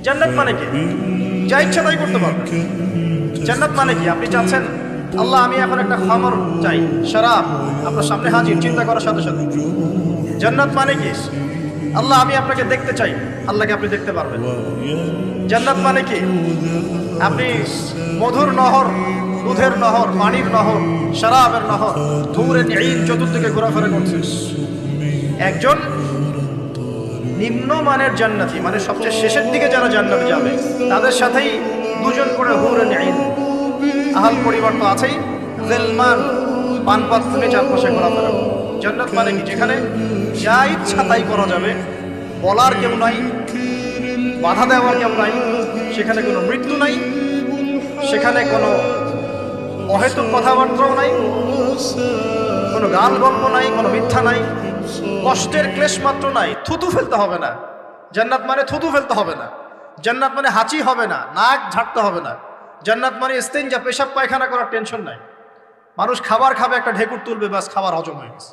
জান্নাত মানে কি? যা ইচ্ছা তাই করতে পারবেন। জান্নাত মানে কি? আপনি চাচ্ছেন আল্লাহ আমি এখন একটা খামর চাই, শরাব আপনার সামনে হাজির, চিন্তা করার সাথে সাথে। জান্নাত মানে কি? আল্লাহ আমি আপনাকে দেখতে চাই, আল্লাহকে আপনি দেখতে পারবেন। জান্নাত মানে কি? আপনি মধুর নহর, দুধের নহর, পানির নহর, শরাবের নহর, হুরেন ঈন চতুর্দিকে ঘোরাফেরা করছে। একজন নিম্নমানের জান্নাতি, মানে সবচেয়ে শেষের দিকে যারা জান্নাতে যাবে তাদের সাথেই দুজন করে হুরেন ঈন, আহাল পরিবার তো আছেই, গিলমান পানপাত্র নিয়ে চারপাশে ঘোরাফেরা করে। জান্নাত মানে কি? যেখানে যা ইচ্ছা তাই করা যাবে, বলার কেউ নাই, বাধা দেওয়ার কেউ নাই, সেখানে কোনো মৃত্যু নাই, সেখানে কোনো অহেতুক কথাবার্তাও নাই, কোনো গাল গল্প নাই, কোনো মিথ্যা নাই, কষ্টের ক্লেশ মাত্র নাই, থুতু ফেলতে হবে না। জান্নাত মানে থুতু ফেলতে হবে না। জান্নাত মানে হাঁচি হবে না, নাক ঝাড়তে হবে না। জান্নাত মানে ইস্তেঞ্জা, পেশাব পায়খানা করার টেনশন নাই। মানুষ খাবার খাবে, একটা ঢেকুর তুলবে, বাস খাবার হজম হয়ে গেছে।